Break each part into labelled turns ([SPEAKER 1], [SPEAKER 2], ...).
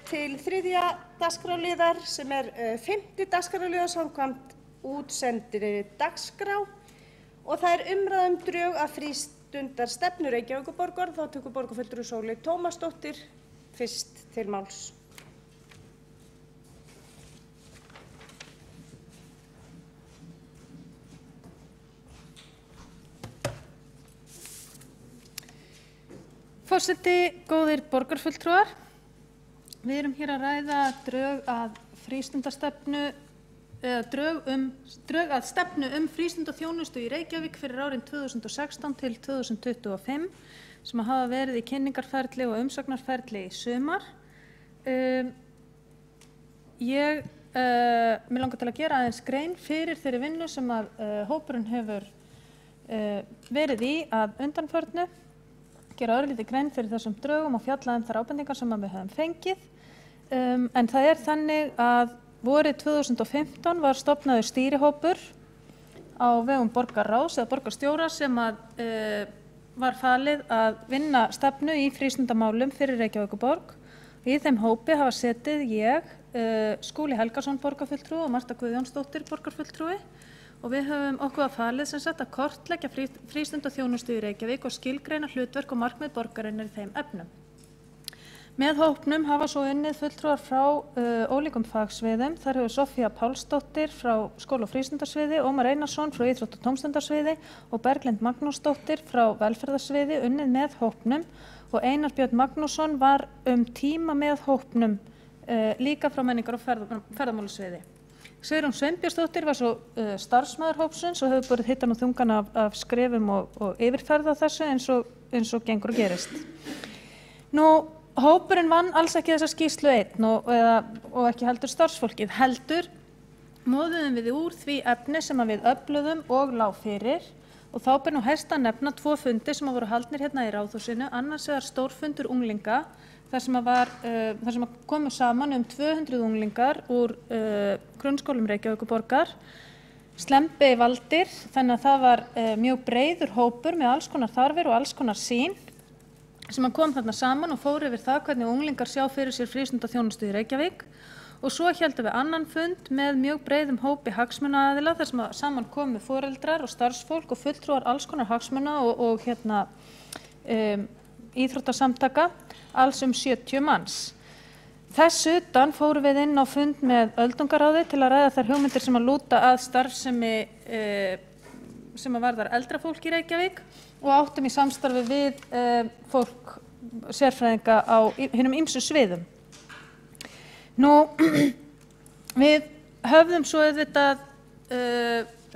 [SPEAKER 1] til þriðja dagskrárliðar sem fimmti dagskrárliður samkvæmt útsendri dagskrá og það umræða drög að frístundastefnu Reykjavíkurborgar. Þá tekur borgarfulltrúi Sóley Tómasdóttir fyrst til máls.
[SPEAKER 2] Forseti, góðir borgarfulltrúar, við erum hér að ræða drög að frístundastefnu drög að stefnu frístundaþjónustu í Reykjavík fyrir árin 2016 til 2025 sem hafa verið í kynningarferli og umsagnarferli í sumar. Mig langar til að gera aðeins grein fyrir þeirri vinnu sem hópurinn hefur verið í að undanförnu, gera örlítið grein fyrir þessum drögum og fjalla þær ábendingar sem við höfum fengið. En það þannig að vorið 2015 var stofnaður stýrihópur á vegum borgarráðs eða borgarstjóra sem var falið að vinna stefnu í frístundamálum fyrir Reykjavíkurborg. Í þeim hópi hafa setið ég, Skúli Helgason borgarfulltrúi og Marta Guðjónsdóttir borgarfulltrúi og við höfum okkur falið að kortleggja frístundaþjónustu í Reykjavík og skilgreina hlutverk og markmið borgarinnar í þeim efnum. Með hópnum hafa svo unnið fulltrúar frá ólíkum fagsviðum. Þar hefur Soffía Pálsdóttir frá skóla- og frístundarsviði, Ómar Einarsson frá íþrótta- og tómstundarsviði og Berglind Magnúsdóttir frá velferðarsviði unnið með hópnum og Einar Björn Magnússon var tíma með hópnum líka frá menningar- og ferðamálasviði. Sigrún Sveinbjörnsdóttir var svo starfsmaður hópsins og hefur borið hittan og þungan af skrefum og yfirferð á þessu eins og gengur og gerist. Hópurinn vann alls ekki þessa skýrslu einn og ekki heldur starfsfólkið. Heldur móðuðum við úr því efni sem við öfluðum og lá fyrir og þá ber nú hæst að nefna 2 fundi sem voru haldnir hérna í Ráðhúsinu. Annars vegar stórfundur unglinga þar sem komu saman 200 unglingar úr grunnskólum Reykjavíkurborgar. Slembi valdir, þannig að það var mjög breiður hópur með alls konar þarfir og alls konar sýn sem kom þarna saman og fór yfir það hvernig unglingar sjá fyrir sér frístundaþjónustu í Reykjavík. Og svo héldum við annan fund með mjög breiðum hópi hagsmunaaðila þar sem saman komu foreldrar og starfsfólk og fulltrúar alls konar hagsmuna og íþróttasamtaka, alls 70 manns. Þess utan fórum við inn á fund með öldungaráði til að ræða þær hugmyndir sem lúta að starfsemi sem varðar eldra fólk í Reykjavík og áttum í samstarfi við fólk, sérfræðinga á hinum ýmsu sviðum. Við höfðum svo auðvitað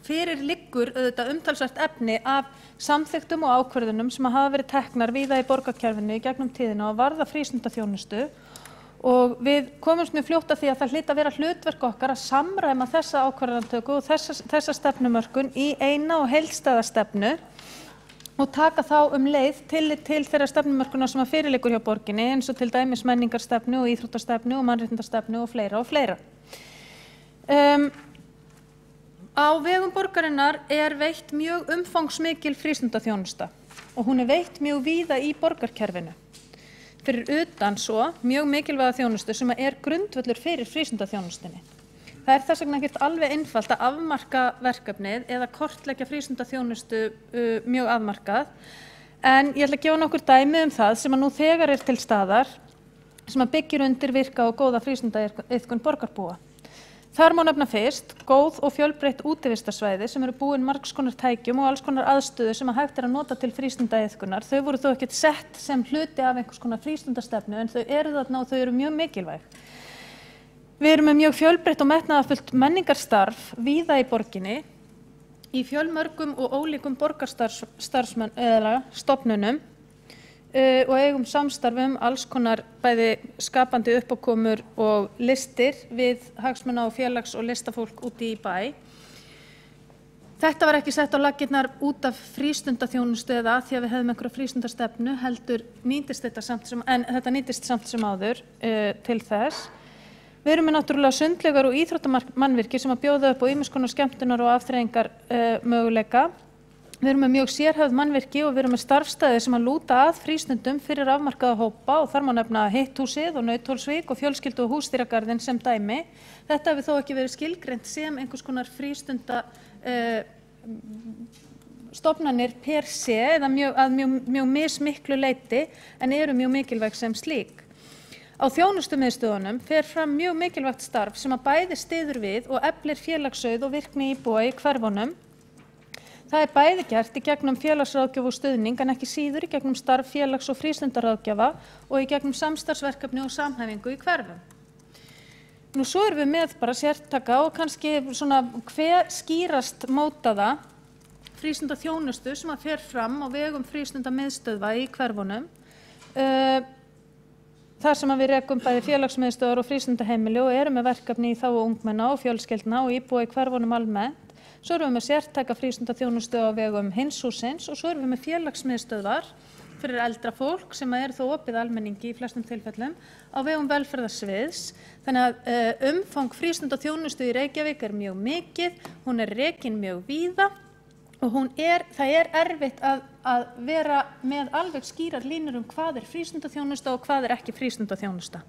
[SPEAKER 2] fyrir liggur auðvitað umtalsvert efni af samþykktum og ákvörðunum sem hafa verið teknar víða í borgarkerfinu í gegnum tíðina og varða frístundaþjónustu og við komumst mjög fljótt að því að það hlyti að vera hlutverk okkar að samræma þessa ákvörðunartöku og þessa stefnumörkun í eina og heildstæða stefnu og taka þá leið tillit til þeirra stefnumörkunar sem fyrir liggur hjá borginni eins og til dæmis menningarstefnu og íþróttastefnu og mannréttindastefnu og fleira og fleira. Á vegum borgarinnar veitt mjög umfangsmikil frístundaþjónusta og hún veitt mjög víða í borgarkerfinu. Fyrir utan svo mjög mikilvæga þjónustu sem grundvöllur fyrir frístundaþjónustunni. Það þess vegna ekkert alveg einfalt að afmarka verkefnið eða kortleggja frístundaþjónustu mjög afmarkað. En ég ætla að gefa nokkur dæmi það sem nú þegar til staðar sem byggir undir virka og góða frístundaiðkun borgarbúa. Þar má nefna fyrst góð og fjölbreytt útivistarsvæði sem búin margs konar tækjum og alls konar aðstöðu sem hægt að nota til frístundaiðkunar. Þau voru þó ekkert sett sem hluti af einhvers konar frístundastefnu en þau þarna og þau mjög mikilvæg. Við erum með mjög fjölbreytt og metnaðarfullt menningarstarf víða í borginni í fjölmörgum og ólíkum borgarstofnunum og eigum samstarf alls konar bæði skapandi uppákomur og listir við hagsmuna og félags- og listafólk úti í bæ. Þetta var ekki sett á laggirnar út af frístundaþjónustu eða að því að við hefðum einhverja frístundastefnu heldur nýtist þetta samt sem áður til þess. Við erum með náttúrulega sundlaugar og íþróttamannvirki sem bjóða upp á ýmiss konar skemmtunar og afþreyingar möguleika Við erum með mjög sérhæfð mannvirki og við erum með starfstæði sem að lúta að frístundum fyrir afmarkaða hópa og þar má nefna Hitthúsið og Nauthólsvík og fjölskyldu- og húsdýragarðinn sem dæmi. Þetta hefur þó ekki verið skilgreint sem einhvers konar frístunda stofnanir per se eða mjög mismiklu leyti en eru mjög mikilvæg sem slík. Á þjónustumiðstöðunum fer fram mjög mikilvægt starf sem að bæði styður við og eflir félagsauð og virkni íbúa í hverfunum. Það er bæði gert í gegnum félagsráðgjöf og stuðning en ekki síður í gegnum starf félags- og frístundaráðgjafa og í gegnum samstarfsverkefni og samhæfingu í hverfum. Nú svo erum við með bara sértaka og kannski svona hve skýrast mótaða frístundaþjónustu sem að fer fram á vegum frístundamiðstöðva í hverfunum. Þar sem við rekum bæði félagsmiðstöðvar og frístundaheimili og erum með verkefni í þágu ungmenna og fjölskyldna og íbúa í hverfunum almennt. Svo erum við með sértæka frístundaþjónustu á vegum Hinshússins og svo erum við með félagsmiðstöðvar fyrir eldra fólk sem eru þó opið almenningi í flestum tilfellum á vegum velferðarsviðs. Þannig að umfang frístundaþjónustu í Reykjavík er mjög mikið, hún er rekin mjög víða og það er erfitt að vera með alveg skýrar línur hvað er frístundaþjónusta og hvað er ekki frístundaþjónusta.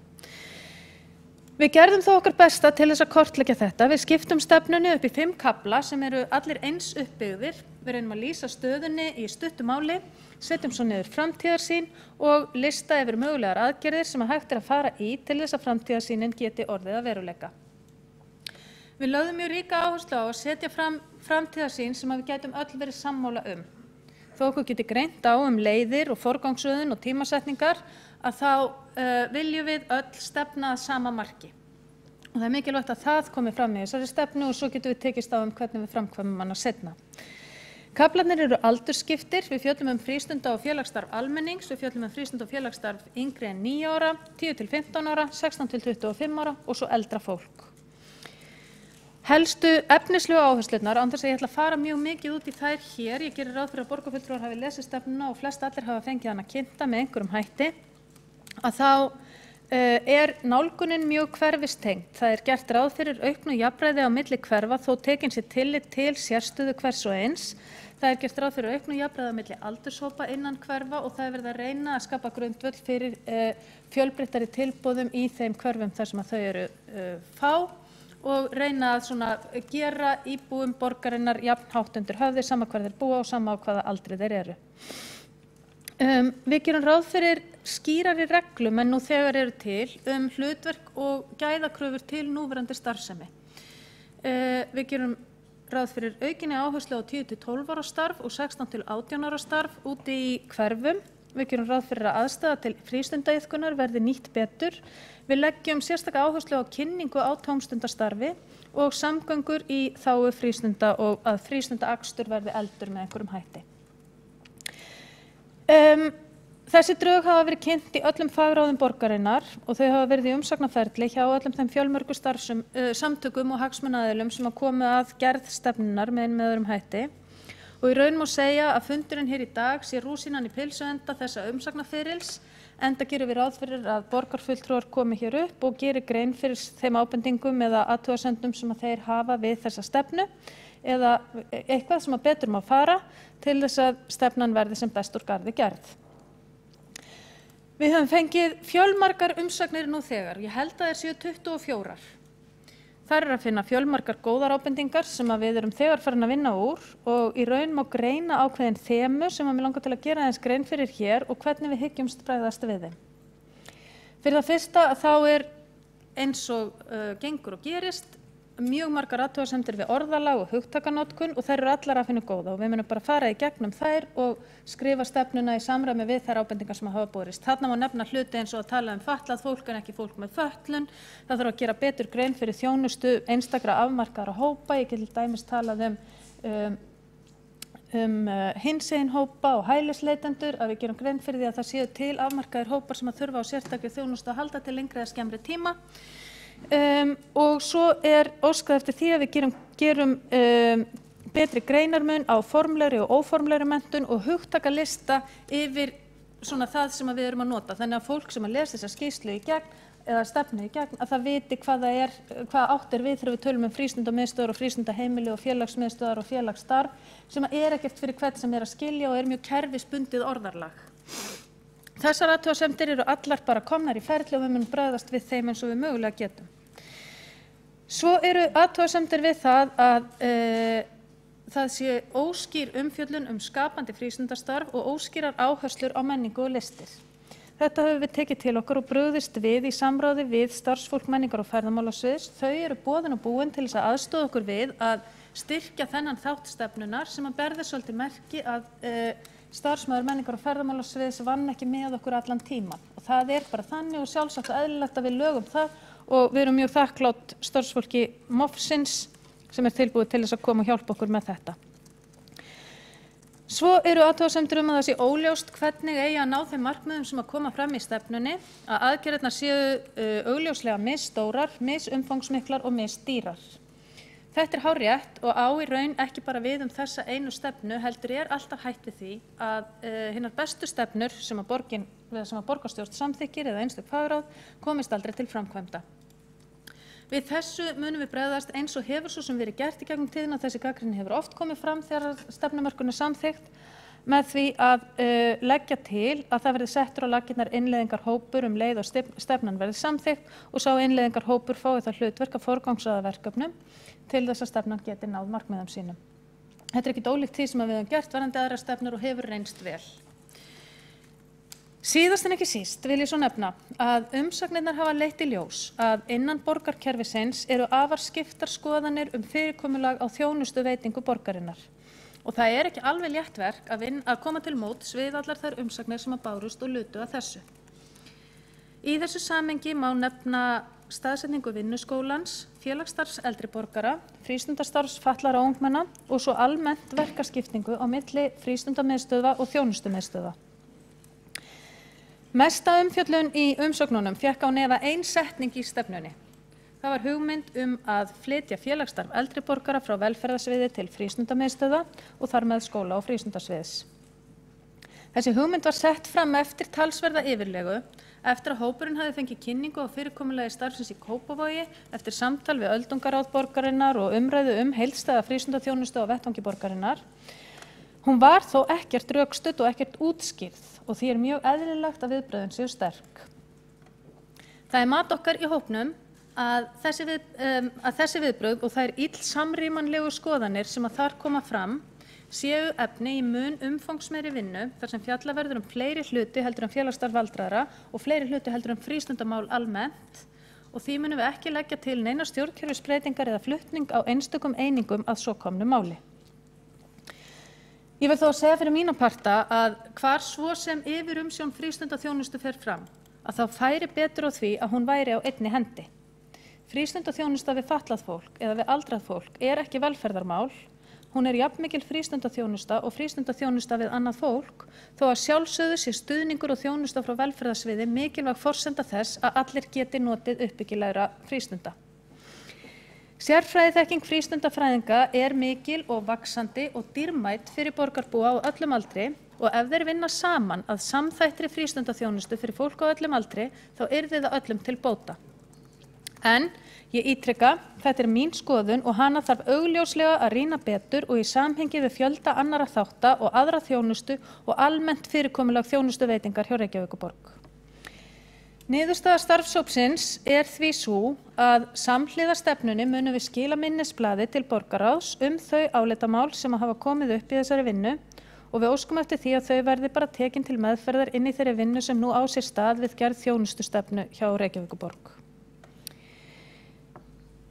[SPEAKER 2] Við gerðum þó okkar besta til þess að kortleggja þetta. Við skiptum stefnunni upp í 5 kafla sem eru allir eins uppbyggðir. Við reynum að lýsa stöðunni í stuttu máli, setjum svo niður framtíðarsýn og lista yfir mögulegar aðgerðir sem hægt er að fara í til þess að framtíðarsýnin geti orðið að veruleika. Við lögðum mjög ríka áherslu á að setja fram framtíðarsýn sem við gætum öll verið sammála Þó okkur geti greint á leiðir og forgangsröðun og tímasetningar að þá viljum við öll stefna að sama marki. Og það er mikilvægt að það komi fram í þessari stefnu og svo getum við tekist á hvernig við framkvæmum hana seinna. Kaflarnir eru aldursskiptir, við fjöllum frístunda- og félagsstarf almennings, við fjöllum frístunda- og félagsstarf yngri en 9 ára, 10 til 15 ára, 16 til 25 ára og svo eldra fólk. Helstu efnislegu áherslurnar, án þess að ég ætla að fara mjög mikið út í þær hér, ég gerir ráð fyrir að borgarfulltrúar hafi lesið stefnuna og flest allir hafa fengið hana kynnta með einhverjum hætti, að þá er nálgunin mjög hverfistengt. Það er gert ráð fyrir auknu jafnræði á milli hverfa þó tekin sé tillit til sérstöðu hvers og eins. Það er gert ráð fyrir auknu jafnræði á milli aldurshópa innan hverfa og það er verið að reyna að skapa grundvöll fyrir fjölbreyttari tilboðum í þeim hverfum þar sem að þau eru fá og reyna að gera íbúum borgarinnar jafnhátt undir höfði sama hvar þeir búa og sama á hvaða aldri þeir eru. Við gerum ráð fyrir skýrari reglum en nú þegar eru til hlutverk og gæðakröfur til núverandi starfsemi. Við gerum ráð fyrir aukinni áherslu á 10 til 12 ára starf og 16 til 18 ára starf úti í hverfum. Við gerum ráð fyrir að aðstaða til frístundaiðkunar verði nýtt betur. Við leggjum sérstaka áherslu á kynningu á tómstundastarfi og samgöngur í þágu frístunda og að frístundaakstur verði efldur með einhverjum hætti. Þessi drög hafa verið kynnt í öllum fagráðum borgarinnar og þau hafa verið í umsagnaferli hjá öllum þeim fjölmörgu samtökum og hagsmunaaðilum sem að komu að gerð stefnunnar með öðrum hætti. Og í raun má segja að fundurinn hér í dag sé rúsínan í pylsuenda þessa umsagnaferils, enda gerum við ráð fyrir að borgarfulltrúar komi hér upp og geri grein fyrir þeim ábendingum eða athugasemdum sem að þeir hafa við þessa stefnu eða eitthvað sem að betur má fara til þess að stefnan verði sem best úr garði gerð. Við höfum fengið fjölmargar umsagnir nú þegar, ég held að þeir séu 24. Þar að finna fjölmargar góðar ábendingar sem að við erum þegar farin að vinna úr og í raun má greina ákveðin þemu sem að mér langar til að gera aðeins grein fyrir hér og hvernig við hyggjumst bregðast við þeim. Fyrir það fyrsta þá eins og gengur og gerist mjög margar athugasemdir við orðalag og hugtakanotkun og þær eru allar að finna góða og við munum bara fara í gegnum þær og skrifa stefnuna í samræmi við þær ábendingar sem hafa borist. Þarna má nefna hluti eins og að tala fatlað fólk en ekki fólk með fötlun. Það þarf að gera betur grein fyrir þjónustu einstakra afmarkaðra hópa. Ég get til dæmis talað hinsegin hópa og hælisleitendur, að við gerum grein fyrir því að það séu til afmarkaðir hópar sem að þurfa á sérstakri þjónustu að halda til lengri eða skemmri tíma. Og svo óskað eftir því að við gerum betri greinarmun á formlegri og óformlegri menntun og hugtakalista yfir það sem við erum að nota. Þannig að fólk sem að lesa þessa skýrslu í gegn eða stefnu í gegn að það viti hvað átt við þegar við tölum frístundamiðstöðvar og frístundaheimili og félagsmiðstöðvar og félagsstarf sem ekkert fyrir hvern sem að skilja og mjög kerfisbundið orðarlag. Þessar athugasemdir eru allar bara komnar í ferli og við munum bregðast við þeim eins og við mögulega getum. Svo eru athugasemdir við það að það sé óskýr umfjöllun skapandi frístundastarf og óskýrar áherslur á menningu og listir. Þetta höfum við tekið til okkar og brugðist við í samráði við starfsfólk menningar og ferðamálasviðs. Þau eru boðin og búin til þess að aðstoða okkur við að styrkja þennan þátt stefnunar sem að berði svolítið merki að starfsmaður menningar og ferðamálasviðs vann ekki með okkur allan tíman. Og það bara þannig og sjálfsagt og eðlilegt að við lögum það og við erum mjög þakklátt starfsfólki MOF-sins sem tilbúið til þess að koma og hjálpa okkur með þetta. Svo eru athugasemdir að það sé óljóst hvernig eigi að ná þeim markmiðum sem að koma fram í stefnunni, að aðgerðirnar séu augljóslega misstórar, misumfangsmiklar og missdýrar. Þetta hárrétt og á í raun ekki bara við þessa einu stefnu, heldur alltaf hætt við því að hinar bestu stefnur sem að borgarstjórn samþykkir eða einstök fagráð komist aldrei til framkvæmda. Við þessu munum við bregðast eins og hefur svo sem verið gert í gegnum tíðina. Þessi gagnrýni hefur oft komið fram þegar stefnumörkun samþykkt með því að leggja til að það verði settur á laggirnar innleiðingarhópur leið og stefnan verði samþykkt og sá innleiðingarhópur fái það hlutverk að forgangsraða verkefnum til þess að stefnan geti náð markmiðum sínum. Þetta ekkert ólíkt því sem við höfum gert varðandi aðrar stefnur og hefur reynst vel. Síðast en ekki síst vil ég svo nefna að umsagnirnar hafa leitt í ljós að innan borgarkerfisins eru afar skiptar skoðanir fyrirkomulag á þjónustuveitingu borgarinnar. Og það ekki alveg létt verk að koma til móts við allar þær umsagnir sem að bárust og lutu að þessu. Í þessu samhengi má nefna staðsetningu vinnuskólans, félagsstarfs eldri borgara, frístundastarfs fatlaðra og ungmenna og svo almennt verkaskiptingu á milli frístundamiðstöðva og þjónustumiðstöðva. Mesta umfjöllun í umsögnunum fékk á nefa ein setning í stefnunni. Það var hugmynd að flytja félagsstarf eldri borgara frá velferðarsviði til frístundamiðstöðva og þar með skóla- og frístundasviðs. Þessi hugmynd var sett fram eftir talsverða yfirlegu, eftir að hópurinn hafði fengið kynningu á fyrirkomulagi starfsins í Kópavogi, eftir samtal við öldungaráð borgarinnar og umræðu heildstæða frístundaþjónustu á vettvangi borgarinnar. Hún var þó ekkert rökstudd og ekkert útskýrð og því mjög eðlilegt að viðbrögðin séu sterk. Það mat okkar í hópnum að þessi viðbrögð og þær illsamrýmanlegu skoðanir sem að þar koma fram séu efni í mun umfangsmeiri vinnu þar sem fjalla verður fleiri hluti heldur félagsstarf aldraðra og fleiri hluti heldur frístundamál almennt og því munum við ekki leggja til neina stjórnkerfisbreytingar eða flutning á einstökum einingum að svo komnu máli. Ég vil þó að segja fyrir mína parta að hvar svo sem yfirumsjón frístundaþjónustu fer fram, að þá færi betur á því að hún væri á einni hendi. Frístundaþjónusta við fatlað fólk eða við aldrað fólk ekki velferðarmál, hún jafnmikil frístundaþjónusta og frístundaþjónusta við annað fólk, þó að sjálfsögðu sé stuðningur og þjónusta frá velferðarsviði mikilvæg forsenda þess að allir geti notið uppbyggilegra frístunda. Sérfræðiþekking frístundafræðinga mikil og vaxandi og dýrmæt fyrir borgarbúa á öllum aldri og ef þeir vinna saman að samþættri frístundaþjónustu fyrir fólk á öllum aldri þá yrði það öllum til bóta. En ég ítreka, þetta mín skoðun og hana þarf augljóslega að rýna betur og í samhengi við fjölda annarra þátta og aðra þjónustu og almennt fyrirkomulag þjónustuveitingar hjá Reykjavíkurborg. Niðurstaða starfshópsins því sú að samhliða stefnunni munum við skila minnisblaði til borgarráðs þau álitamál sem hafa komið upp í þessari vinnu og við óskum eftir því að þau verði bara tekin til meðferðar inn í þeirri vinnu sem nú á sér stað við gerð þjónustustefnu hjá Reykjavíkurborg.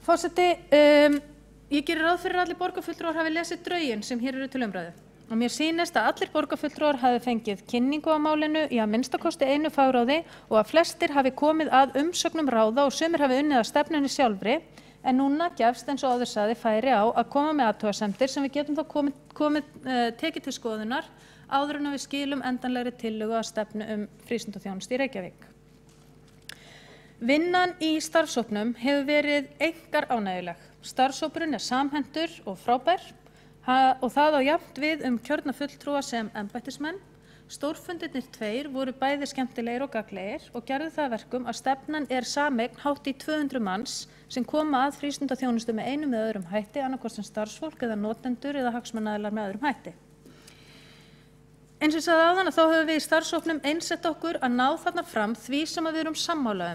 [SPEAKER 2] Forseti, ég geri ráð fyrir að allir borgarfulltrúar hafi lesið drögin sem hér eru til umræðu. Og mér sýnist að allir borgarfulltrúar hafi fengið kynningu á málinu í að minnstakosti einu fagráði og að flestir hafi komið að umsögnum ráða og sumir hafi unnið að stefnunni sjálfri en núna gefst eins og áður sagði færi á að koma með athugasemdir sem við getum þá tekið til skoðunar áður en við skilum endanlegri tillögu að stefnu frístundaþjónustu í Reykjavík. Vinnan í starfshópnum hefur verið einkar ánægjuleg. Starfshópurinn samhentur og frábær og það á jafnt við kjörna fulltrúa sem embættismenn, Stórfundirnir 2 voru bæði skemmtilegir og gagnlegir og gerðu það að verkum að stefnan sameign hátt í 200 manns sem koma að frístundaþjónustu með einum eða öðrum hætti, annarkvort sem starfsfólk eða notendur eða hagsmunaaðilar með öðrum hætti. Eins og ég sagði áðan að þá höfum við í starfshópnum einsett okkur að ná þarna fram því sem við erum sammála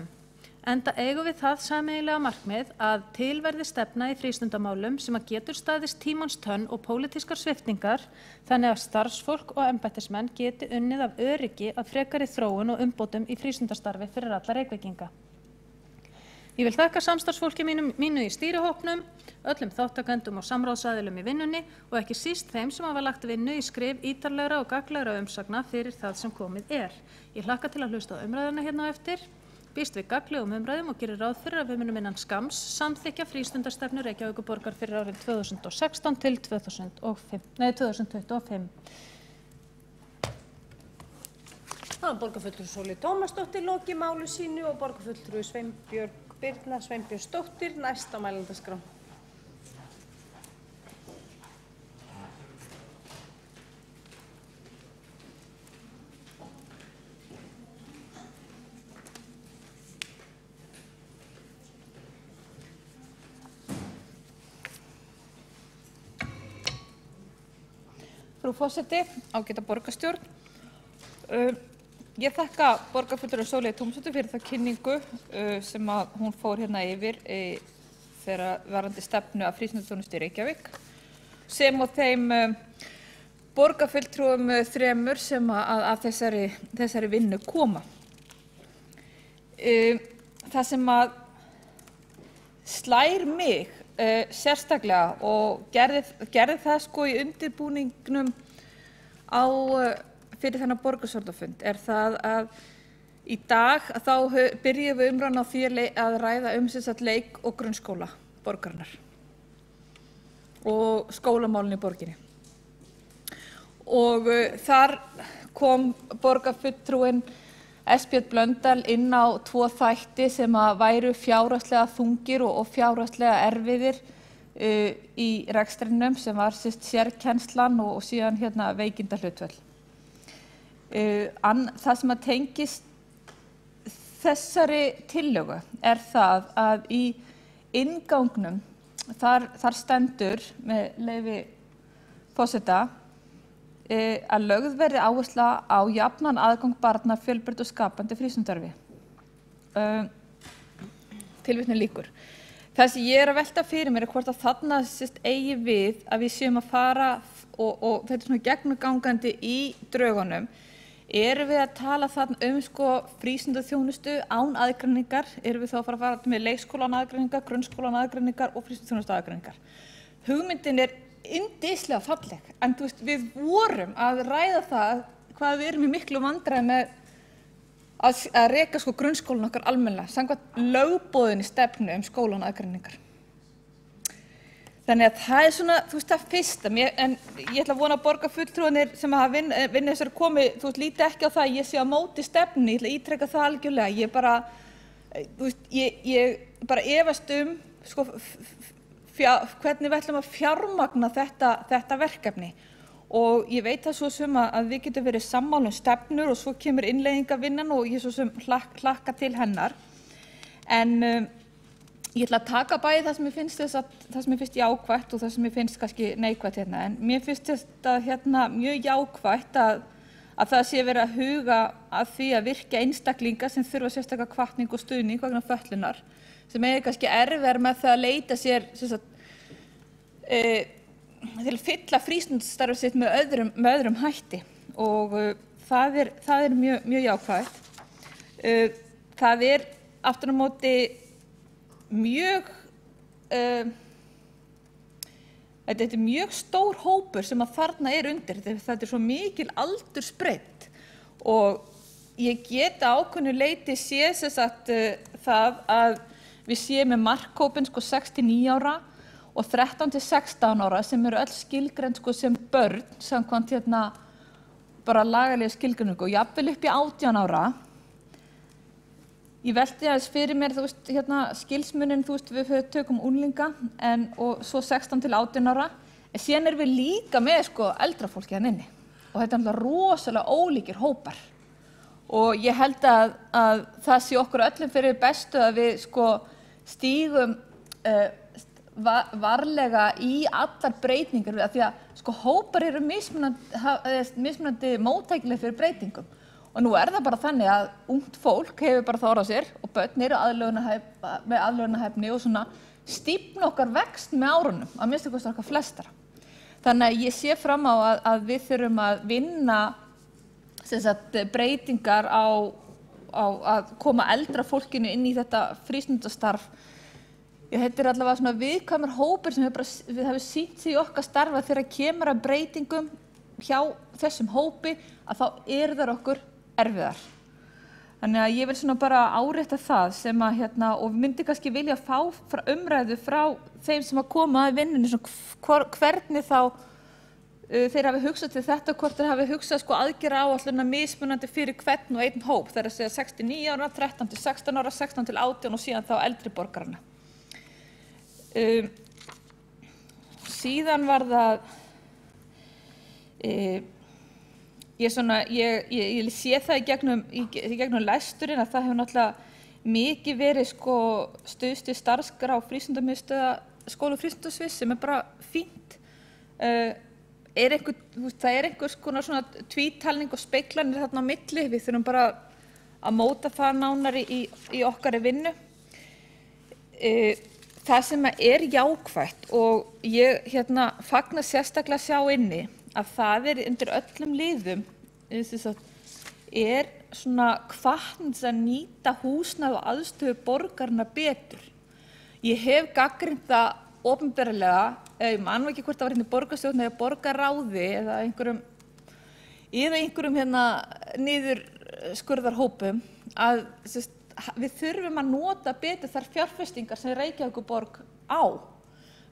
[SPEAKER 2] enda eigum við það sameiginlega markmið að til verði stefna í frístundamálum sem að getur staðist tímans tönn og pólitískar sviptingar þannig að starfsfólk og embættismenn geti unnið af öryggi að frekari þróun og umbótum í frístundastarfi fyrir alla Reykvíkinga. Ég vil þakka samstarfsfólki mínu í stýrihópnum, öllum þáttakendum og samráðsaðilum í vinnunni og ekki síst þeim sem hafa lagt vinnu í skrif ítarlegra og gagnlegra umsagna fyrir það sem komið Ég hlakka til að hlusta á umræðuna hérna á eftir. Býst við gagnlegum umræðum og gerir ráð fyrir að við munum innan skamms samþykkja frístundastefnu Reykjavíkurborgar fyrir árin 2016 til 2025.
[SPEAKER 1] Það var borgarfulltrúi Sóley Tómasdóttir lokið máli sínu og borgarfulltrúi Sveinbjörg Birna Sveinbjörnsdóttir næst á mælendaskrá.
[SPEAKER 3] Frú forseti, ágæta borgarstjórn. Ég þakka borgarfulltrúi Sóleyju Tómasdóttur fyrir það kynningu sem að hún fór hérna yfir þegar varðandi stefnu að frístundaþjónustu í Reykjavík sem og þeim borgarfulltrúum 3 sem að þessari vinnu koma. Það sem að slær mig sérstaklega og gerði það sko í undirbúningnum fyrir þennan borgarstjórnarfund það að í dag þá byrjum við umræðuna á því að ræða leik- og grunnskóla borgarinnar og skólamálin í borginni. Og þar kom borgarfulltrúinn Björn Blöndal inn á 2 þætti sem að væru fjárhagslega þungir og fjárhagslega erfiðir í rekstrinum sem var sérkennslan og síðan hérna veikindahlutföll. Það sem að tengist þessari tillögu það að í inngangnum þar stendur með leyfi forseta að lögð verði áhersla á jafnan aðgang barna að fjölbreyttu og skapandi frístundastarfi. Tilvitnun lýkur. Það sem ég að velta fyrir mér hvort að þarna eigi við að við séum að fara og þetta svona gegnumgangandi í drögunum. Erum við að tala þarna sko frístundaþjónustu án aðgreiningar? Erum við þá að fara með leikskólan aðgreiningar, grunnskólan aðgreiningar og frístundaþjónustu aðgreiningar? Hugmyndin yndislega falleg, en við vorum að ræða það hvað við erum í miklu vandræðum með að reka sko grunnskólan okkar almennilega, samkvæmt lögboðinni stefnu skólan aðgreiningar. Þannig að það svona, það fyrsta, en ég ætla að vona að borgarfulltrúarnir sem hafa vinna þessari komi, líti ekki á það að ég sé á móti stefnunni, ég ætla að ítreka það algjörlega, ég bara efast sko, hvernig við ætlum að fjármagna þetta verkefni og ég veit það svo sem að við getum verið sammála stefnur og svo kemur innleiðingarvinnan og ég svo sem hlakka til hennar en ég ætla að taka bæði það sem mér finnst jákvætt og það sem mér finnst kannski neikvætt hérna en mér finnst þetta hérna mjög jákvætt að það sé verið að huga að því að virkja einstaklinga sem þurfa sérstaklega hvatning og stuðning vegna fötlunar sem kannski erfiðar með það að leita sér til að fylla frístundastarfið sitt með öðrum hætti og það er mjög jákvætt. Það aftur á móti mjög þetta er mjög stór hópur sem að þarna undir. Þetta svo mikil aldursbreidd og ég get ákveðnu leyti séð það að við séum með markhópinn sko 69 ára og 13 til 16 ára sem eru öll skilgreind sko sem börn samkvæmt bara lagalega skilgreiningu og jafnvel upp í 18 ára. Ég velti aðeins fyrir mér skilsmunin við tökum unglinga og svo 16 til 18 ára en síðan erum við líka með sko eldra fólki hérna inni og þetta er náttúrulega rosalega ólíkir hópar og ég held að það sé okkur öllum fyrir bestu að við sko stígum varlega í allar breytingar af því að sko hópar eru mismunandi móttækileg fyrir breytingum og nú er það bara þannig að ungt fólk hefur bara þorað sér og börn eru með aðlögunarhæfni og svona stífn okkar vext með árunum, að minnsta kosti okkar flestara. Þannig að ég sé fram á að við þurfum að vinna breytingar á að koma eldra fólkinu inn í þetta frístundastarf. Þetta er allavega svona viðkvæmur hópur sem við hefum sýnt sig í okkar starfa þegar kemur að breytingum hjá þessum hópi að þá eru þær okkur erfiðar. Þannig að ég vil svona bara árétta það sem að og við myndum kannski vilja fá umræðu frá þeim sem að koma að vinnunni hvernig þá þeir hafi hugsað til þetta, hvort þeir hafi hugsað sko aðgerðaáætlunina mismunandi fyrir hvern og einn hóp, það er að segja 69 ára, 13 til 16 ára, 16 til 18 og síðan þá eldri borgarana. Síðan var það ég sé það í gegnum lesturinn að það hefur náttúrulega mikið verið sko stuðst við starfskrá frístundamiðstöðva skóla og frístundasviðs sem er bara fínt. Það er einhvers konar svona tvítalning og speiklanir þarna á milli, við þurfum bara að móta það nánar í okkar vinnu. Það sem er jákvætt og ég fagna sérstaklega sjá inni að það er undir öllum liðum er svona hvatning að nýta húsnæði og aðstöðu borgarna betur. Ég hef gagnrýnt það opinberlega, ég man ekki hvort það var í borgarstjórn eða borgarráði eða einhverjum niðurskurðarhópum að við þurfum að nota betur þær fjárfestingar sem Reykjavíkurborg á.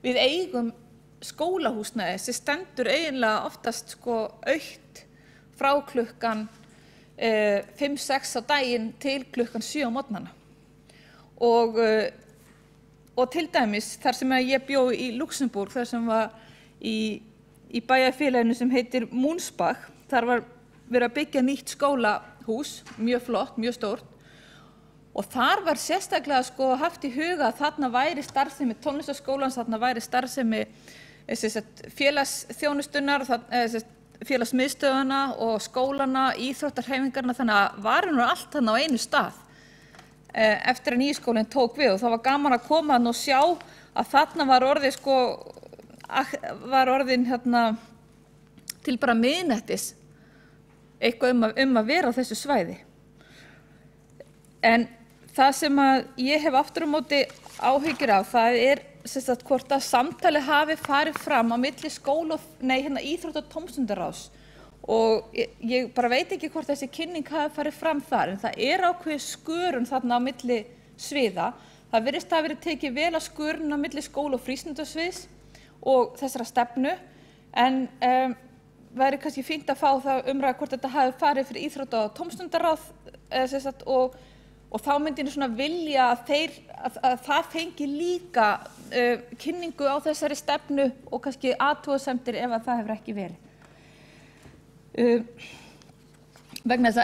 [SPEAKER 3] Við eigum skólahúsnæði sem stendur eiginlega oftast sko autt frá klukkan 5-6 á daginn til klukkan 7 á morgnana. Og til dæmis þar sem ég bjó í Luxembourg, þar sem var í bæjarfélaginu sem heitir Moonsbach, þar var verið að byggja nýtt skólahús, mjög flott, mjög stórt. Og þar var sérstaklega sko haft í huga að þarna væri starfsemi tónlistarskólans, þarna væri starfsemi félagsþjónustunnar, félagsmiðstöðvana og skólana, íþróttahreyfingarna, þannig að var allt þarna á einu stað eftir að nýskólinn tók við og það var gaman að koma og sjá að þarna var orðin til bara miðnættis eitthvað að vera á þessu svæði. En það sem að ég hef aftur á móti áhyggjur af, það er hvort að samtali hafi farið fram á milli íþrótta- og tómstundaráðs og ég bara veit ekki hvort þessi kynning hafi farið fram þar en það er ákveðið skörun þarna á milli sviða. Það virðist að hafa verið tekið vel að skörun á milli skóla- og frístundasviðs og þessara stefnu en væri kannski fínt að fá það umræða hvort þetta hafi farið fyrir íþrótta- og tómstundaráð og þá myndi ég svona vilja að það fengi líka kynningu á þessari stefnu og kannski athugasemdir ef að það hefur ekki verið. Vegna þess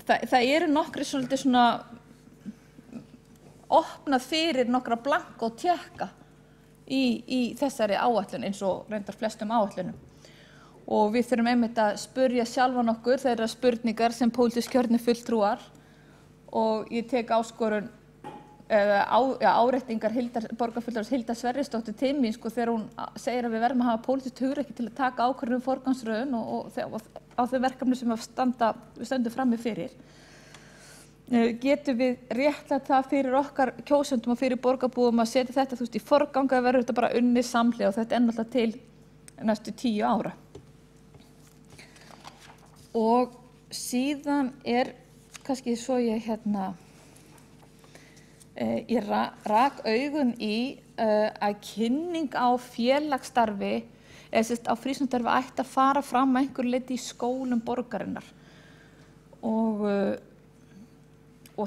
[SPEAKER 3] að það eru nokkri svolítið svona opnað fyrir nokkra blanka og tékka í þessari áætlun eins og reyndar flestum áætlunum. Og við þurfum einmitt að spurja sjálfan okkur þeirra spurningar sem pólitískt kjörnir fulltrúar og ég tek áskorun áréttingar borgarfulltrúans Hildar Sverrisdóttur til mín þegar hún segir að við verðum að hafa pólitískt hugrekki til að taka ákvörðun um forgangsröðun og á þau verkefni sem við stöndum frammi fyrir. Getum við réttlætt það fyrir okkar kjósendum og fyrir borgarbúum að setja þetta í forgang að verður þetta bara unnið samhliða og þetta er náttúrulega til næstu 10 ára. Og síðan er kannski svo ég ég rak augun í að kynning á félagsstarfi eða á frístundastarfi ætti að fara fram að einhverju leyti í skólum borgarinnar og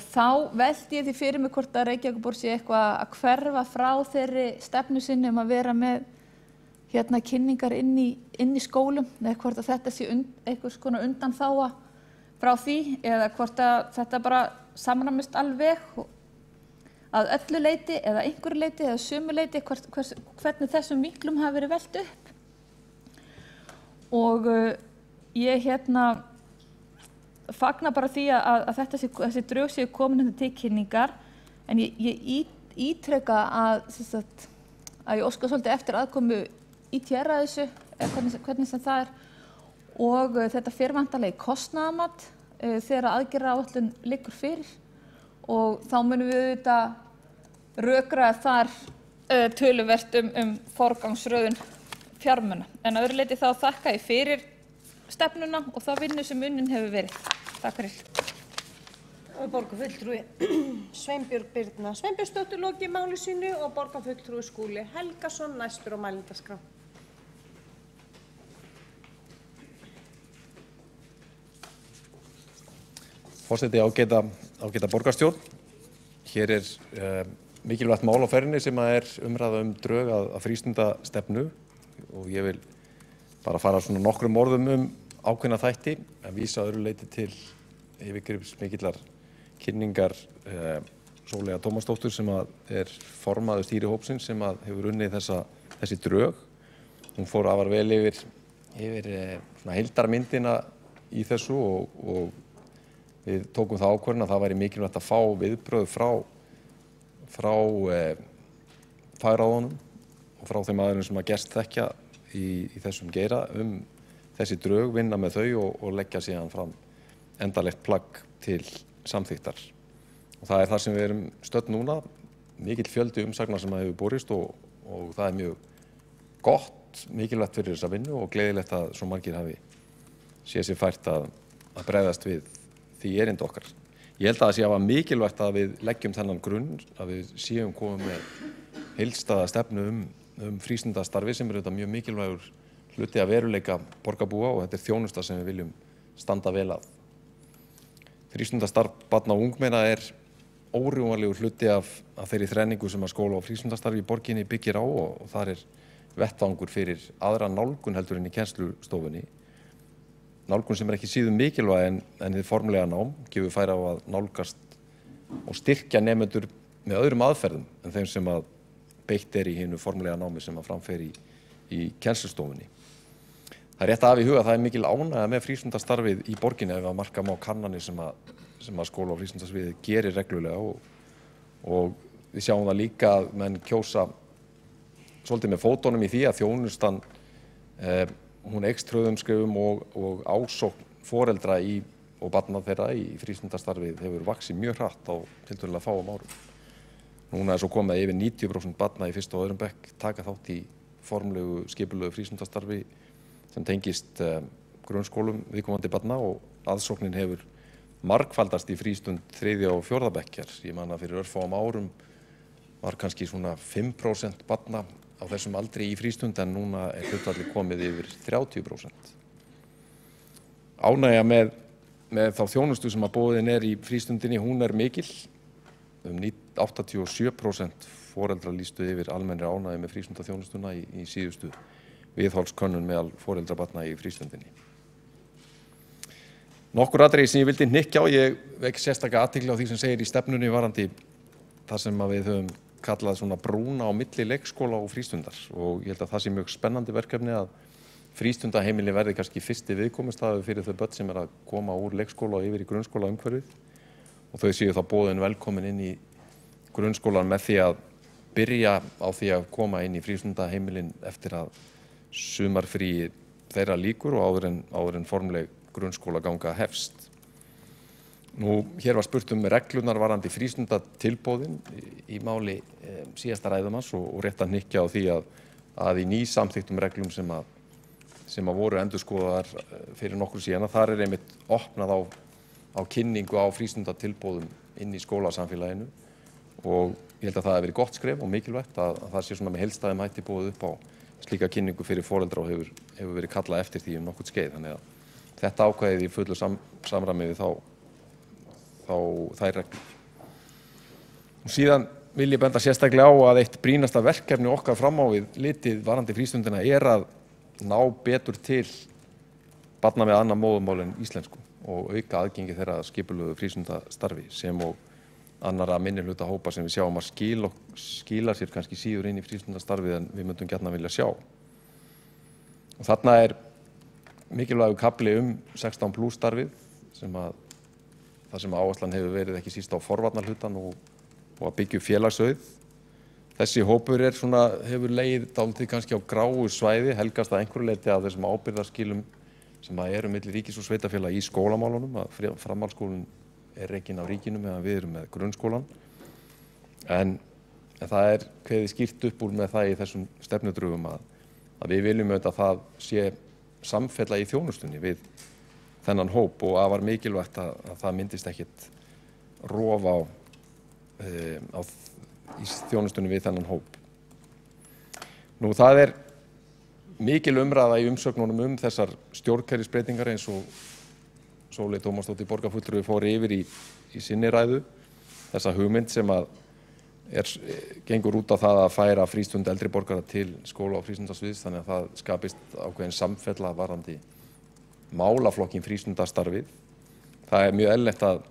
[SPEAKER 3] þá velti ég því fyrir mig hvort að Reykjavíkurborg sé eitthvað að hverfa frá þeirri stefnu sinni að vera með kynningar inn í skólum, eða hvort að þetta sé einhvers konar undanþága frá því, eða hvort að þetta bara samræmist alveg að öllu leyti eða einhverju leyti eða sumu leyti, hvernig þessum vinklum hafi verið velt upp. Og ég fagna bara því að þessi drög séu komin til kynningar, en ég ítreka að ég óska svolítið eftir aðkomu ITR að þessu, hvernig sem það er, og þetta fer væntanlega í kostnaðarmat þegar aðgerðaáætlun liggur fyrir, og þá munum við auðvitað rökræða þar töluvert forgangsröðun fjármuna. En að öðru leyti þá þakka ég fyrir stefnuna og þá vinnu sem unnin hefur verið. Takk fyrir.
[SPEAKER 1] Borgarfulltrúi Sveinbjörg Birna Sveinbjörnsdóttir lokið máli sínu og borgarfulltrúi Skúli Helgason næstur á mælendaskrá.
[SPEAKER 4] Forseti, ágæta borgarstjórn. Hér mikilvægt mál á ferðinni sem umræða drög að frístundastefnu, og ég vil bara fara svona nokkrum orðum ákveðna þætti, að vísa öðru leyti til yfirgripsmikillar kynningar Sóleyjar Tómasdóttur sem formaður stýrihópsins sem hefur unnið þessi drög. Hún fór afar vel yfir svona heildarmyndina í þessu og við tókum það ákvörðun að það væri mikilvægt að fá viðbrögð frá fagráðunum og frá þeim aðilum sem gerst þekkja í þessum geira þessi drög, vinna með þau og leggja síðan fram endanlegt plagg til samþykktar. Og það það sem við erum stödd núna, mikill fjöldi umsagna sem hefur borist og það mjög gott, mikilvægt fyrir þessa vinnu og gleðilegt að svo margir hafi séð sér fært að bregðast við því erindi okkar. Ég held að það sé að mikilvægt að við leggjum þennan grunn, að við séum komið með heildstæða stefnu frístundastarfi sem auðvitað mjög mikilvægur hluti að veruleika borgarbúa og þetta þjónusta sem við viljum standa vel að. Frístundastarf barna og ungmenna órjúfanlegur hluti af þeirri þrenningu sem að skóla- og frístundastarfi í borginni byggir á og þar vettvangur fyrir aðra nálgun heldur en í kennslustofunni. Nálgun sem ekki síður mikilvæg en hið formlega nám, gefur færi á að nálgast og styrkja nemendur með öðrum aðferðum en þeim sem að beitt í hinu formulega námi sem að framfer í kennslustofunni. Það rétt að hafa í huga að það mikil ánægja með frístundastarfið í borginni ef að marka má kannanir sem að skóla- og frístundastarfið gerir reglulega og við sjáum það líka að menn kjósa svolítið með fótunum í því að þjónustan hún eykst hröðum skrefum og ásókn foreldra og barna þeirra í frístundastarfið hefur vaxið mjög hratt á tiltölulega fáum árum. Núna svo komið yfir 90% barna í fyrsta og öðrum bekk taka þátt í formlegu skipulegu frístundastarfi sem tengist grunnskólum viðkomandi barna og aðsóknin hefur margfaldast í frístund 3. og 4. bekkjar. Ég man að fyrir örfáum árum var kannski svona 5% barna á þessum aldri í frístund en núna hlutfallið komið yfir 30%. Ánægja með þá þjónustu sem að boðin í frístundinni, hún mikil. 87% foreldra lýstu yfir almennri ánægju með frístundaþjónustuna í síðustu viðhorfskönnun meðal foreldra barna í frístundinni. Nokkur atriði sem ég vildi hnykkja á, ég vek sérstaka athygli á því sem segir í stefnunni varðandi þar sem að við höfum kallað svona brúna á milli leikskóla og frístundar og ég held að það sé mjög spennandi verkefni að frístundaheimili verði kannski fyrsti viðkomustaður fyrir þau börn sem að koma úr leikskóla og yfir í grunnskóla umhverfið og þau séu þá boðin velkomin inn í grunnskólan með því að byrja á því að koma inn í frístundaheimilin eftir að sumarfríi þeirra lýkur og áður en formleg grunnskólaganga hefst. Nú, hér var spurt reglurnar varðandi frístundatilboðin í máli síðasta ræðumanns og rétt að hnykkja á því að í nýsamþykktum reglum sem að voru endurskoðaðar fyrir nokkru síðan, þar einmitt opnað á kynningu á frístundatilboðum inn í skólasamfélaginu og ég held að það hefur verið gott skref og mikilvægt að það sé svona með heildstæðum hætti boðið upp á slíka kynningu fyrir foreldra og hefur verið kallað eftir því nokkurt skeið. Þannig að þetta ákvæðið í fullu samræmi við þær reglur. Og síðan vil ég benda sérstaklega á að eitt brýnasta verkefni okkar fram á við litið varðandi frístundina að ná betur til barna með annað móðurmál en íslensku og auka aðgengi þeirra skipulögðu frístundastarfi sem og annarra minnihluta hópa sem við sjáum að skila sér kannski síður inn í frístundastarfið en við myndum gjarnan vilja sjá. Og þarna mikilvægur kafli 16+ starfið þar sem áherslan hefur verið ekki síst á forvarnarhlutann og að byggja upp félagsauð. Þessi hópur hefur legið dálítið kannski á gráu svæði, helgast að einhverju leyti af þessum ábyrgðarskilum sem eru milli ríkis og sveitarfélaga í skólamálunum, að framhaldsskólinn rekinn af ríkinu meðan við erum með grunnskólann. En það kveðið skýrt upp úr með það í þessum stefnudrögum að við viljum auðvitað að það sé samfella í þjónustunni við þennan hóp og afar mikilvægt að það myndist ekkert rof í þjónustunni við þennan hóp. Nú það mikil umræða í umsögnunum þessar stjórnkerfisbreytingar eins og Sóley Tómasdóttir borgarfulltrúi fór yfir í sinni ræðu. Þessa hugmynd sem gengur út á það að færa frístund eldri borgara til skóla og frístundasviðs þannig að það skapist ákveðin samfella varðandi málaflokkin frístundastarfið. Það mjög eðlilegt að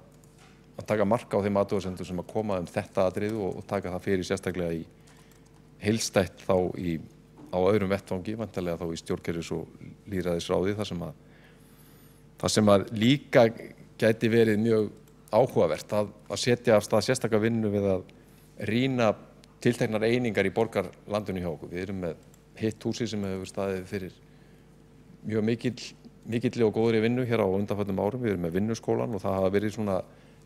[SPEAKER 4] taka mark á þeim athugasemdum sem koma þetta atriði og taka það fyrir sérstaklega í heildstætt þá á öðrum vettvangi, væntanlega þá í stjórnkerfis- og lýðræðisráði þar sem líka gæti verið mjög áhugavert að setja af stað sérstaka vinnu við að rýna tilteknar einingar í borgarlandinu hjá okkur. Við erum með hitt húsi sem hefur staðið fyrir mjög mikilli og góðri vinnu hér á undanförnum árum. Við erum með vinnuskólan og það hafa verið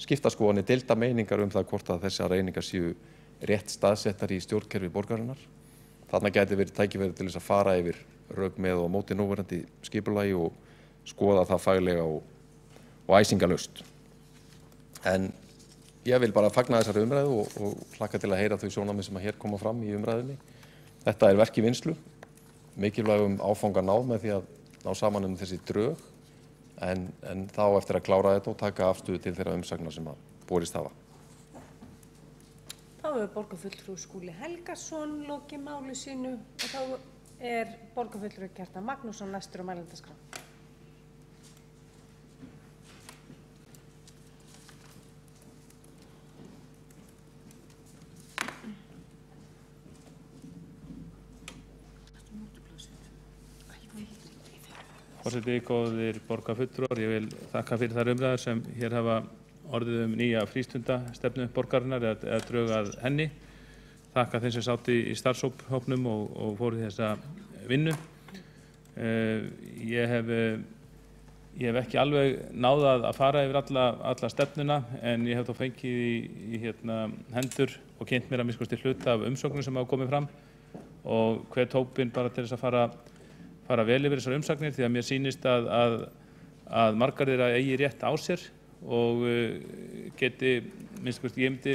[SPEAKER 4] skiptaskoðanir, deilda meiningar það hvort að þessar einingar séu rétt staðsettar í stjórnkerfi borgarinnar. Þarna gæti verið tækifæri til þess að fara yfir rök með og móti núverandi skipulagi og skoða það faglega og æsingalaust. En ég vil bara fagna þessari umræðu og hlakka til að heyra þau sjónarmið sem hér koma fram í umræðunni. Þetta verk í vinnslu, mikilvægum áfanga náð með því að ná saman þessi drög en þá eftir að klára þetta og taka afstöðu til þeirra umsagna sem borist hafa.
[SPEAKER 1] Þá hefur borgarfulltrúi Skúli Helgason lokið máli sínu og þá borgarfulltrúi Kjartan Magnússon næstur á mælendaskrá.
[SPEAKER 5] Forseti, góðir borgarfulltrúar, ég vil þakka fyrir þær umræður sem hér hafa orðið nýja frístundastefnu borgarinnar eða drög að henni. Þakka þeim sem sátu í starfshópnum og fóru í þessa vinnu. Ég hef ekki alveg náð að fara yfir alla stefnuna en ég hef þó fengið í hendur og kynnt mér að minnsta kosti hluta af umsögnum sem hafa komið fram og hvet hópinn bara til þess að fara vel yfir þessar umsagnir því að mér sýnist að margar þeirra eigi rétt á sér og geti, minnst hvort ég myndi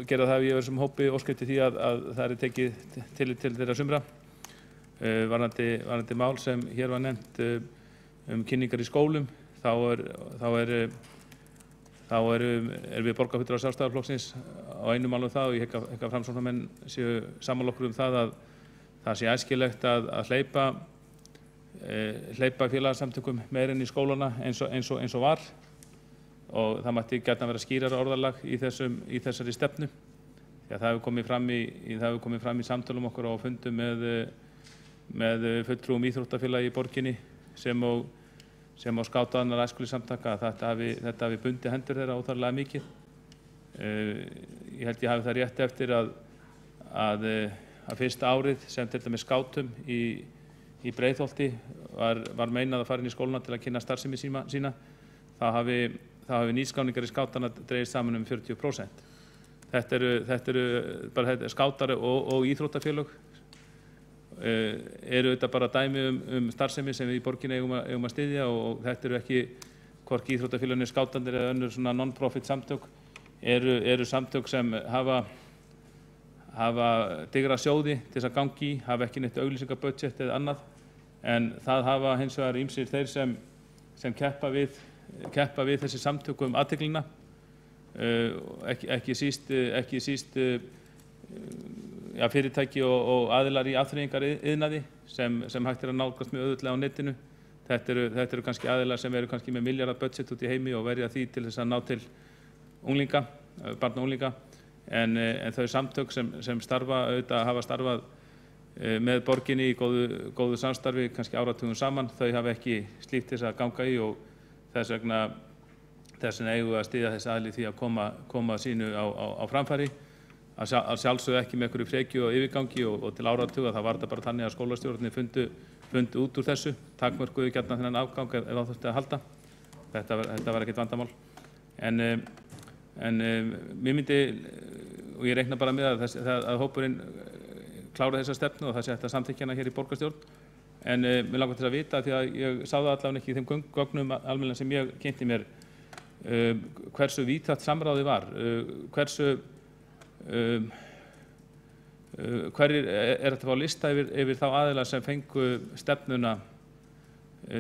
[SPEAKER 5] gera það ef ég verið sem hópi óskætti því að það tekið tillit til þeirra sumra. Varðandi mál sem hér var nefnt kynningar í skólum, þá erum við borgarfulltrúar Sjálfstæðisflokksins á einu máli það og ég hygg að Framsóknarmenn séu sammála okkur það að það sé æskilegt að hleypa félagasamtökum meira inn í skólana eins og var og það mætti gjarnan vera skýrara orðalag í þessari stefnu. Já, það hefur komið fram í samtölum okkur á fundum með fulltrúum íþróttafélagi í borginni sem á skátaðanar æskulýðssamtaka að þetta hafi bundið hendur þeirra óþarflega mikið. Ég held ég hafi það rétt eftir að fyrsta árið sem til dæmis skátum í Breiðholti var meinað að fara inn í skólana til að kynna starfsemi sína, þá hafi nýskráningar í skátana dregist saman 40%. Þetta eru bara skátar og íþróttafélög eru þetta bara dæmi starfsemi sem við í borginni eigum að styðja og þetta eru ekki hvorki íþróttafélögin skátandir eða önnur svona non-profit samtök eru samtök sem hafa digra sjóði til þess að gangi í, hafa ekki neitt auglýsingabudget eða annað en það hafa hins vegar ýmsir þeir sem keppa við þessi samtök athyglina ekki síst fyrirtæki og aðilar í afþreyingariðnaði sem hægt að nálgast mjög auðveldlega á netinu. Þetta eru kannski aðilar sem eru kannski með milljarða budget út í heimi og verja því til þess að ná til unglinga, barna og unglinga. En þau samtök sem starfa, auðvitað hafa starfað með borginni í góðu samstarfi, kannski áratugum saman, þau hafa ekki slíkt þess að ganga í og þess vegna eigum við að styðja þessi aðili því að koma sínu á framfæri. Að sjálfsögðu ekki með einhverju frekju og yfirgangi og til áratuga það var þetta bara þannig að skólastjórarnir fundu út úr þessu, takmörkuðu gjarnan þennan afgang ef það þurfti að halda. Þetta var ekkert vandamál. En mér myndi, og ég reikna bara með að hópurinn klára þessa stefnu og það sé hægt að samþykkja hana hér í borgarstjórn. En mér langar til að vita, því að ég sá það allavega ekki í þeim gögnum almennilega sem ég kynnti mér, hversu víðtækt samráðið var, hverjir þetta að fá lista yfir þá aðilar sem fengu stefnuna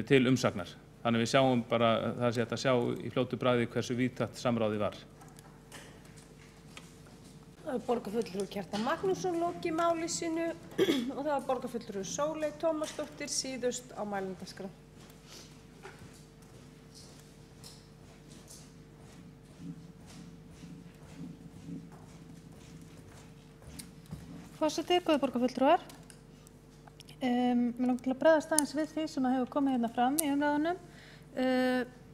[SPEAKER 5] til umsagnar. Þannig við sjáum bara, það sé hægt að sjá í fljótu bragði hversu víðtækt samráðið var.
[SPEAKER 1] Það var borgarfulltrúi Kjartan Magnússon loki máli sínu og það var borgarfulltrúi Sóley Tómasdóttir síðust á mælendaskrá.
[SPEAKER 2] Forseti, góðir borgarfulltrúar. Mér langar til að bregðast aðeins við því sem hefur komið hérna fram í umræðunum.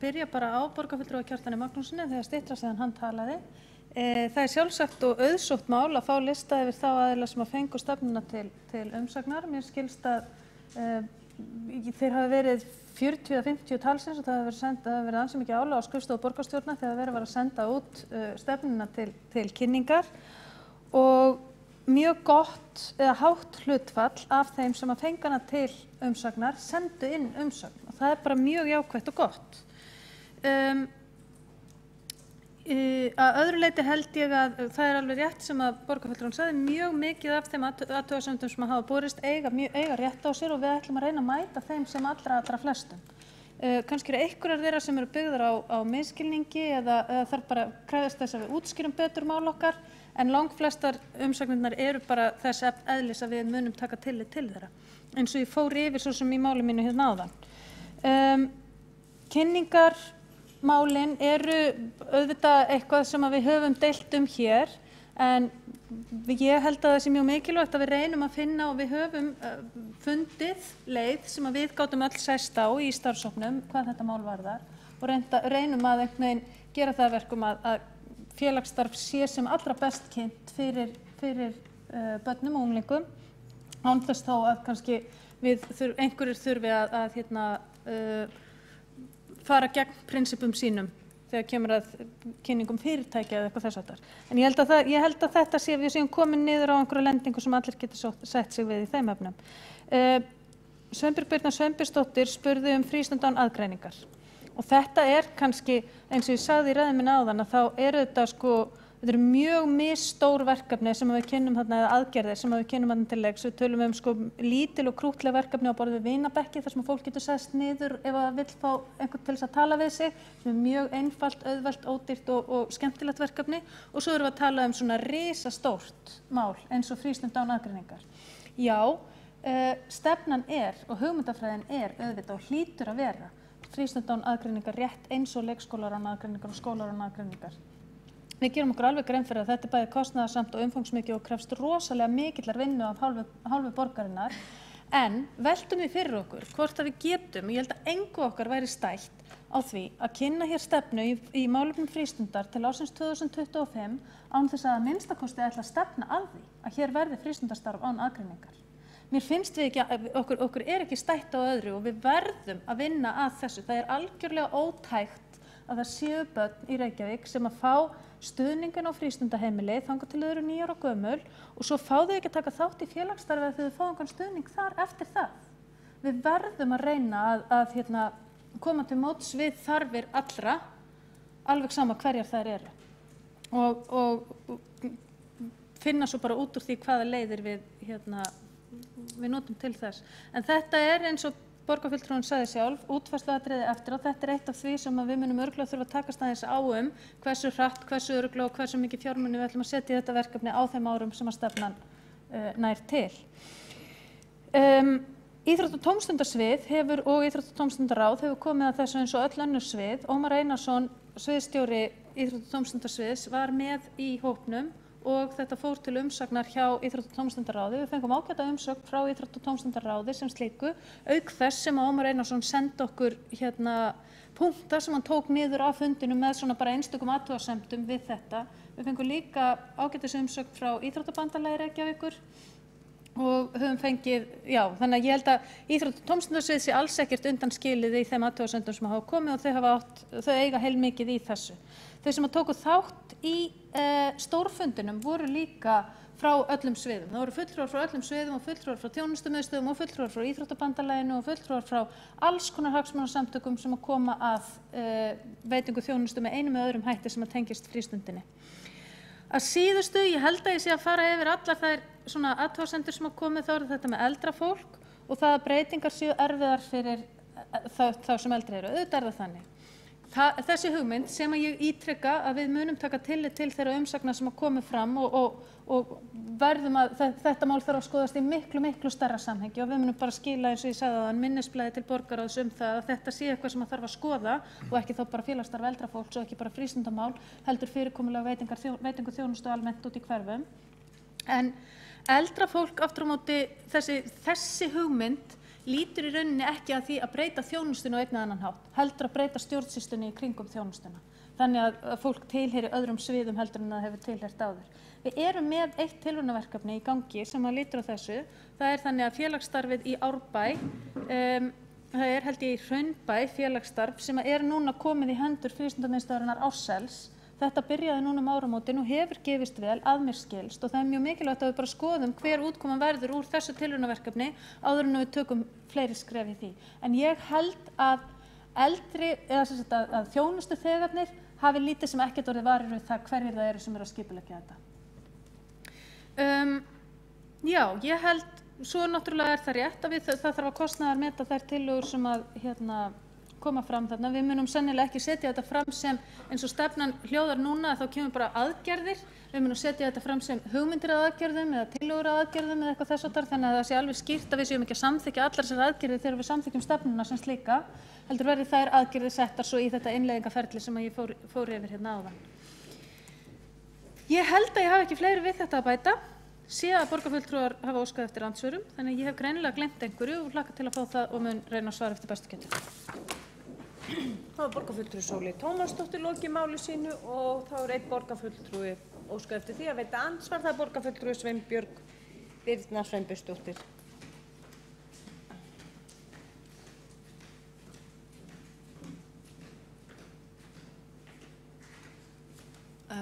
[SPEAKER 2] Byrja bara á borgarfulltrúa Kjartani Magnússoni þegar styttra síðan hann talaði. Það sjálfsagt og auðsótt mál að fá lista yfir þá aðila sem að fengu stefnuna til umsagnar. Mér skilst að þeir hafi verið 40 eða 50 talsins og það hafi verið ansi mikið álag á skrifstofu borgarstjórnar þegar verið var að senda út stefnuna til kynningar og mjög gott eða hátt hlutfall af þeim sem að fenga hana til umsagnar sendu inn umsagn og það bara mjög jákvætt og gott. Að öðru leyti held ég að það alveg rétt sem að borgarfulltrúinn sagði, mjög mikið af þeim athugasemdum sem hafa borist eiga rétt á sér og við ætlum að reyna að mæta þeim sem allra flestum. Kannski eru einhverjar þeirra sem eru byggðar á misskilningi eða þarf bara að krefjast þess að við útskýrum betur mál okkar en langflestar umsagnirnar eru bara þess eðlis að við munum taka tillit til þeirra. Eins og ég fór yfir svo sem í máli mínu hérna áðan. Kynningarmálin eru auðvitað eitthvað sem við höfum deilt hér en ég held að það sé mjög mikilvægt að við reynum að finna og við höfum fundið leið sem að við gátum öll sæst á í starfshópnum hvað þetta mál varðar og reynum að einhvern veginn gera það verkum að félagsstarf sé sem allra best kynnt fyrir börnum og unglingum án þess þá að kannski einhverjir þurfi að fara gegn prinsipum sínum þegar kemur að kynningum fyrirtækja eða eitthvað þess háttar. En ég held að þetta sé við séum komin niður á einhverju lendingu sem allir getur sett sig við í þeim efnum. Sveinbjörg Birna Sveinbjörnsdóttir spurði frístundán aðgreiningar. Og þetta kannski, eins og ég sagði í ræðu minni áðan, að þá þetta eru mjög misstór verkefni sem við kynnum þarna eða aðgerðir sem við kynnum þarna til leiks. Við tölum lítil og krúttleg verkefni á borð við vinabekki þar sem fólk getur sest niður ef það vill fá einhvern til þess að tala við sig, sem mjög einfalt, auðvelt, ódýrt og skemmtilegt verkefni. Og svo erum við að tala svona risastórt mál eins og frístundán aðgreiningar. Já, stefnan og hugmyndafræðin auðvitað og hlýtur að vera frístundán aðgreiningar rétt eins og leikskólarán aðgreiningar og skólarán aðgreiningar. Við gerum okkur alveg grein fyrir að þetta bæði kostnaðarsamt og umfangsmikið og krefst rosalega mikillar vinnu af hálfu borgarinnar. En veltum við fyrir okkur hvort að við getum, ég held að engu okkar væri stætt á því að kynna hér stefnu í málefnum frístundar til ársins 2025 án þess að minnstakosti ætla að stefna að því að hér verði frístundarstarf án aðgreiningar. Mér finnst okkur ekki stætt á öðru og við verðum að vinna að þessu. Það algjörlega ótækt að það séu börn í Reykjavík sem að fá stuðningin á frístundaheimili þangað til þau eru 9 ára gömul og svo fá þau ekki að taka þátt í félagsstarfi þegar þau fá einhvern stuðning þar eftir það. Við verðum að reyna að koma til móts við þarfir allra, alveg sama hverjar þær eru. Og finna svo bara út úr því hvaða leiðir við notum til þess. En þetta eins og borgarfulltrúinn sagði sjálf, útfærsluatriði eftir og þetta eitt af því sem við munum örugglega þurfa að takast aðeins á hversu hratt, hversu örugglega og hversu mikið fjármuni við ætlum að setja í þetta verkefni á þeim árum sem að stefnan nær til. Íþrótta- og tómstundasvið hefur og Íþrótta- og tómstundaráð hefur komið að þessu eins og öll önnur svið. Ómar Einarsson, sviðsstjóri Íþrótta- og tómstundasviðs, var með í hópnum og þetta fór til umsagnar hjá Íþrótta- og tómstundaráði. Við fengum ágæta umsögn frá Íþrótta- og tómstundaráði sem slíku, auk þess sem Ómar Einarsson sendi okkur punkta sem hann tók niður af fundinu með svona bara einstökum athugasemdum við þetta. Við fengum líka ágætis umsögn frá Íþróttabandalagi Reykjavíkur og höfum fengið, þannig að ég held að Íþrótta- og tómstundasvið sé alls ekkert undanskilið í þeim athugasemdum sem hafa komið og þau eiga heilmikið í þessu. Þau sem tóku þátt í stórfundinum voru líka frá öllum sviðum. Það voru fulltrúar frá öllum sviðum og fulltrúar frá þjónustumiðstöðvum og fulltrúar frá Íþróttabandalaginu og fulltrúar frá alls konar hagsmunasamtökum sem að koma að veitingu þjónustu með einum eða öðrum hætti sem að tengist frístundinni. Að síðustu, ég held að ég sé að fara yfir allar þær svona athugasemdir sem að komið, þá þetta með eldra fólk og það að breytingar séu erfiðar fyrir þá sem eldri eru. Auðvitað það þannig. Þessi hugmynd sem að ég ítreka að við munum taka tillit til þeirra umsagna sem að komið fram og verðum að þetta mál þarf að skoðast í miklu stærra samhengi og við munum bara skila eins og ég sagði áðan minnisblaði til borgarráðs það að þetta sé eitthvað sem að þarf að skoða og ekki þá bara félagsstarf eldra fólks og ekki bara frístundamál, heldur fyrirkomulega veitingu þjónustu almennt út í hverfum. En eldra fólk aftur á móti, þessi hugmynd lítur í rauninni ekki að því að breyta þjónustuna á einn eða annan hátt, heldur að breyta stjórnsýslunni í kringum þjónustuna. Þannig að fólk tilheyri öðrum sviðum heldur en það hefur tilheyrt áður. Við erum með eitt tilraunaverkefni í gangi sem að lítur á þessu. Það er þannig að félagsstarfið í Árbæ, það er held ég í Hraunbæ félagsstarf sem er núna komið í hendur frístundamiðstöðvarinnar Ársels. Þetta byrjaði núna áramótin og hefur gefist vel að mér skilst og það er mjög mikilvægt að við bara skoðum hver útkoman verður úr þessu tilraunaverkefni áður en við tökum fleiri skref í því. En ég held að að þjónustu þegarnir hafi lítið sem ekkert orðið varir við það hverjir það eru sem eru að skipuleggja þetta. Ég held, svo náttúrulega er það rétt að það þarf að kostnaðarmeta þær tillögur sem að koma fram þarna. Við munum sennilega ekki setja þetta fram sem eins og stefnan hljóðar núna þá kemur bara aðgerðir. Við munum setja þetta fram sem hugmyndir að aðgerðum eða tillögur að aðgerðum eða eitthvað þess háttar þannig að það sé alveg skýrt að við séum ekki að samþykkja allar þessar aðgerðir þegar við samþykkjum stefnuna sem slíka. Heldur verði þær aðgerðir settar svo í þetta innleiðingaferli sem ég fór yfir hérna áðan. Ég held að ég hafi ekki fleiri við þetta að bæta. Sé að borgarfulltrúar hafa óskað eftir andsvörum, þannig að ég hef greinilega gleymt einhverju og hlakka til að fá það og mun reyna að svara eftir bestu getu.
[SPEAKER 1] Þá er borgarfulltrúi Sóley Tómasdóttir lokið máli sínu og þá er einn borgarfulltrúi óskað eftir því að veita andsvar, það er borgarfulltrúi Sveinbjörg Birna Sveinbjörnsdóttir.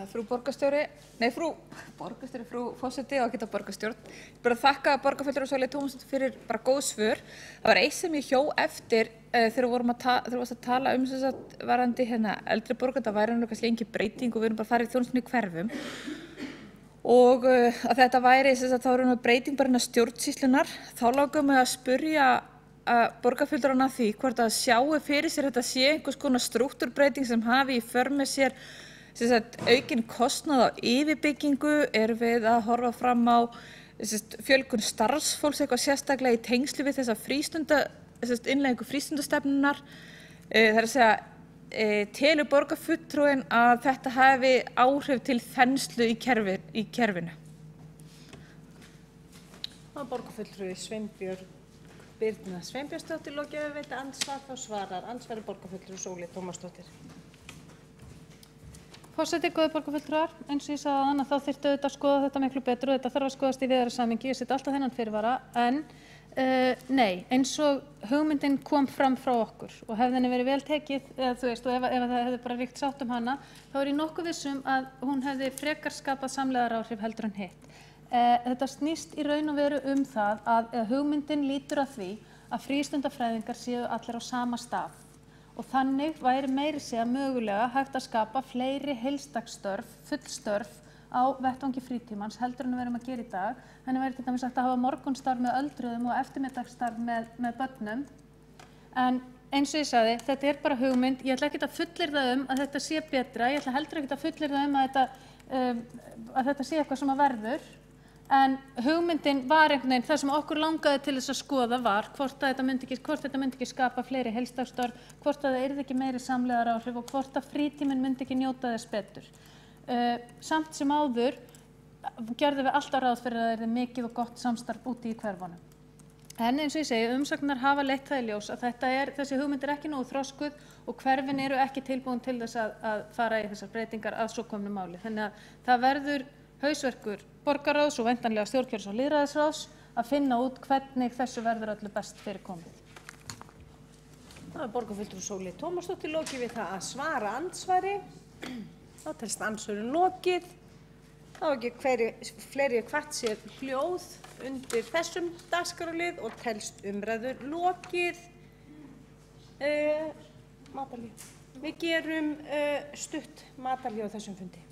[SPEAKER 3] Frú forseti og ágæta borgarstjórn. Ég bara þakka borgarfulltrúa Sóleyju Tómasdóttur fyrir bara góð svör. Það var eitt sem ég hjó eftir þegar við vorum að tala varðandi eldri borgara, það væri kannski engin breyting og við erum bara farið í þjónustunni í hverfum. Og að þetta væri, þá erum við breyting bara stjórnsýslunar. Þá langaði mig að spyrja borgarfulltrúana því hvort að sjáu fyrir sér þetta sé einhvers konar strúktúrbreyting sem hafi í för með sér aukinn kostnað á yfirbyggingu, við að horfa fram á fjölgun starfsfólks eitthvað sérstaklega í tengslu við þessa innleiðingu frístundastefnunnar. Það er að segja, telur borgarfulltrúinn að þetta hafi áhrif til þenslu í kerfinu?
[SPEAKER 1] Það er borgarfulltrúi Sveinbjörg Birna Sveinbjörnsdóttir lokið að veita andsvar, þá svarar andsvari borgarfulltrúi Sóley Tómasdóttir.
[SPEAKER 2] Forseti, góðir borgarfulltrúar, eins og ég sagði áðan þá þyrfti auðvitað að skoða þetta miklu betur og þetta þarf að skoðast í víðara samhengi. Ég set alltaf þennan fyrirvara en nei, eins og hugmyndin kom fram frá okkur og hefði henni verið vel tekið, og ef það hefði bara ríkt sátt hana, þá er ég nokkuð vissum að hún hefði frekar skapað samlegðaráhrif heldur en hitt. Þetta snýst í raun og veru það að hugmyndin lítur að því að frístundafræðingar séu allir á sama stað. Og þannig væri meiri segja mögulega hægt að skapa fleiri heildagsstörf, fullstörf á vettvangi frítímans heldur en við erum að gera í dag. Þannig væri til dæmis hægt að hafa morgunstarf með öldruðum og eftirmiddagsstarf með börnum En eins og ég sagði, þetta bara hugmynd, ég ætla ekki að fullyrða að þetta sé betra, ég ætla heldur ekki að fullyrða að þetta sé eitthvað sem verður, en hugmyndin var einhvern veginn, það sem okkur langaði til þess að skoða var hvort þetta myndi ekki skapa fleiri heildagsstörf, hvort það yrði ekki meiri samlegðaráhrif og hvort að frítíminn myndi ekki njóta þess betur. Samt sem áður gerðum við alltaf ráð fyrir að það yrði mikið og gott samstarf úti í hverfunum. En eins og ég segi, umsagnar hafa leitt það í ljós að þessi hugmynd ekki nógu þroskuð og hverfin eru ekki tilbúin til þess að fara í þessar breytingar að svo komnu máli. Þannig að það verður hausverkur borgarráðs og væntanlega stjórnkerfis og lýðræðisráðs að finna út hvernig þessu verður öllu best fyrir komið.
[SPEAKER 1] Það var borgarfulltrúi Sóley Tómasdóttir lokið við það að svara andsvari. Þá telst andsvörin lokið. Þá ekki fleiri hvart sér hljóð undir þessum dagskrárlið og telst umræður lokið. Matarhlé. Við gerum stutt matarhlé á þessum fundi.